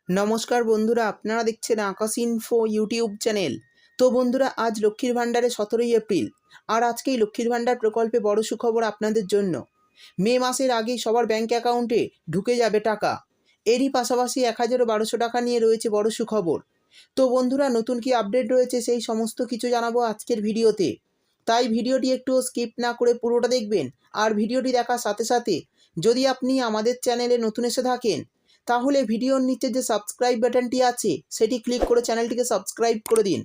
নমস্কার বন্ধুরা, আপনারা দেখছেন আকাশ ইনফো ইউটিউব চ্যানেল। তো বন্ধুরা, আজ লক্ষ্মীর ভাণ্ডারে 17ই এপ্রিল, আর আজকেই লক্ষ্মীর ভাণ্ডার প্রকল্পে বড় সুখবর আপনাদের জন্য। মে মাসের আগেই সবার ব্যাঙ্ক অ্যাকাউন্টে ঢুকে যাবে টাকা। এরই পাশাপাশি 1012 টাকা নিয়ে রয়েছে বড় সুখবর। তো বন্ধুরা, নতুন কি আপডেট রয়েছে সেই সমস্ত কিছু জানাবো আজকের ভিডিওতে। তাই ভিডিওটি একটু স্কিপ না করে পুরোটা দেখবেন। আর ভিডিওটি দেখার সাথে সাথে যদি আপনি আমাদের চ্যানেলে নতুন এসে থাকেন, তাহলে ভিডিওর নিচে যে সাবস্ক্রাইব বাটনটি আছে সেটি ক্লিক করে চ্যানেলটিকে সাবস্ক্রাইব করে দিন।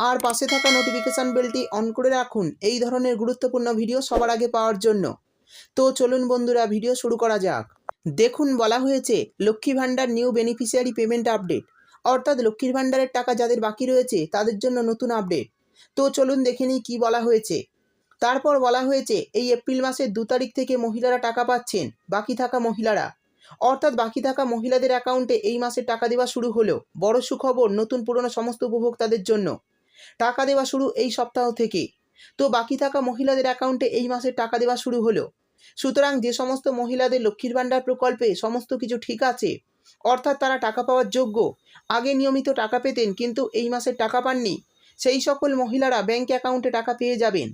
আর পাশে থাকা নোটিফিকেশান বেলটি অন করে রাখুন এই ধরনের গুরুত্বপূর্ণ ভিডিও সবার আগে পাওয়ার জন্য। তো চলুন বন্ধুরা, ভিডিও শুরু করা যাক। দেখুন, বলা হয়েছে Lakshmi Bhandar new beneficiary payment update, অর্থাৎ লক্ষ্মীর ভাণ্ডারের টাকা যাদের বাকি রয়েছে তাদের জন্য নতুন আপডেট। তো চলুন দেখে নিই কী বলা হয়েছে। তারপর বলা হয়েছে এই এপ্রিল মাসের 2 তারিখ থেকে মহিলারা টাকা পাচ্ছেন। বাকি থাকা মহিলারা, অর্থাৎ বাকি থাকা মহিলাদের অ্যাকাউন্টে এই মাসে টাকা দেওয়া শুরু হলো। বড় সুখবর নতুন পুরনো সমস্ত উপভোক্তাদের জন্য। টাকা দেওয়া শুরু এই সপ্তাহ থেকে। তো বাকি থাকা মহিলাদের অ্যাকাউন্টে এই মাসে টাকা দেওয়া শুরু হলো। সুতরাং যে সমস্ত মহিলাদের লক্ষ্মীর ভাণ্ডার প্রকল্পে সমস্ত কিছু ঠিক আছে, অর্থাৎ তারা টাকা পাওয়ার যোগ্য, আগে নিয়মিত টাকা পেতেন কিন্তু এই মাসে টাকা পাননি, সেই সকল মহিলারা ব্যাঙ্ক অ্যাকাউন্টে টাকা পেয়ে যাবেন।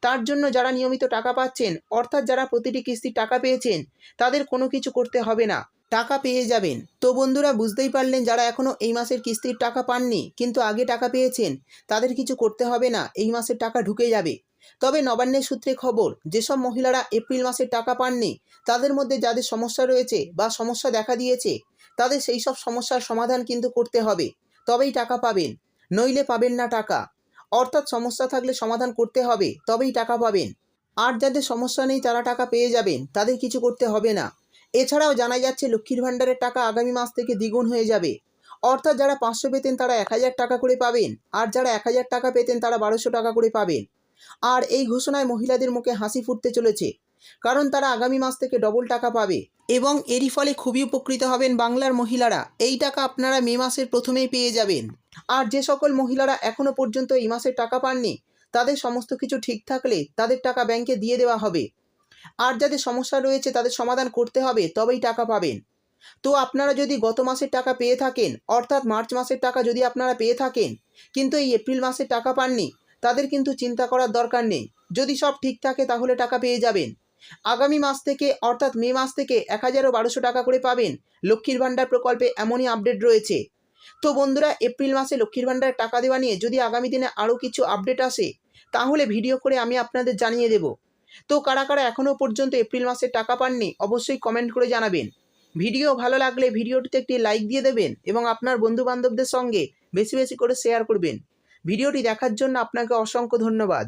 তার জন্য যারা নিয়মিত টাকা পাচ্ছেন, অর্থাৎ যারা প্রতিটি কিস্তি টাকা পেয়েছেন, তাদের কোনো কিছু করতে হবে না, টাকা পেয়ে যাবেন। তো বন্ধুরা, বুঝতেই পারলেন, যারা এখনও এই মাসের কিস্তির টাকা পাননি কিন্তু আগে টাকা পেয়েছেন, তাদের কিছু করতে হবে না, এই মাসের টাকা ঢুকে যাবে। তবে নবান্নের সূত্রে খবর, যেসব মহিলারা এপ্রিল মাসের টাকা পাননি, তাদের মধ্যে যাদের সমস্যা রয়েছে বা সমস্যা দেখা দিয়েছে, তাদের সেই সব সমস্যার সমাধান কিন্তু করতে হবে, তবেই টাকা পাবেন, নইলে পাবেন না টাকা। অর্থাৎ সমস্যা থাকলে সমাধান করতে হবে, তবেই টাকা পাবেন। আর যাদের সমস্যা নেই তারা টাকা পেয়ে যাবেন, তাদের কিছু করতে হবে না। এছাড়াও জানা যাচ্ছে লক্ষ্মীর ভাণ্ডারের টাকা আগামী মাস থেকে দ্বিগুণ হয়ে যাবে। অর্থাৎ যারা 500 পেতেন তারা 1000 টাকা করে পাবেন, আর যারা 1000 টাকা পেতেন তারা 1200 টাকা করে পাবেন। আর এই ঘোষণায় মহিলাদের মুখে হাসি ফুটতে চলেছে, কারণ তারা আগামী মাস থেকে ডবল টাকা পাবে এবং এরই ফলে খুবই উপকৃত হবেন বাংলার মহিলারা। এই টাকা আপনারা মে মাসের প্রথমেই পেয়ে যাবেন। আর যে সকল মহিলারা এখনও পর্যন্ত এই মাসের টাকা পাননি, তাদের সমস্ত কিছু ঠিক থাকলে তাদের টাকা ব্যাংকে দিয়ে দেওয়া হবে। আর যাদের সমস্যা রয়েছে তাদের সমাধান করতে হবে, তবেই টাকা পাবেন। তো আপনারা যদি গত মাসের টাকা পেয়ে থাকেন, অর্থাৎ মার্চ মাসের টাকা যদি আপনারা পেয়ে থাকেন কিন্তু এই এপ্রিল মাসের টাকা পাননি, তাদের কিন্তু চিন্তা করার দরকার নেই। যদি সব ঠিক থাকে তাহলে টাকা পেয়ে যাবেন। আগামী মাস থেকে, অর্থাৎ মে মাস থেকে 1012 টাকা করে পাবেন লক্ষ্মীর ভাণ্ডার প্রকল্পে, এমনই আপডেট রয়েছে। তো বন্ধুরা, এপ্রিল মাসে লক্ষ্মীর ভাণ্ডারের টাকা দেওয়া নিয়ে যদি আগামী দিনে আরও কিছু আপডেট আসে, তাহলে ভিডিও করে আমি আপনাদের জানিয়ে দেব। তো কারা কারা এখনও পর্যন্ত এপ্রিল মাসে টাকা পাননি অবশ্যই কমেন্ট করে জানাবেন। ভিডিও ভালো লাগলে ভিডিওটিতে একটি লাইক দিয়ে দেবেন এবং আপনার বন্ধুবান্ধবদের সঙ্গে বেশি বেশি করে শেয়ার করবেন। ভিডিওটি দেখার জন্য আপনাকে অসংখ্য ধন্যবাদ।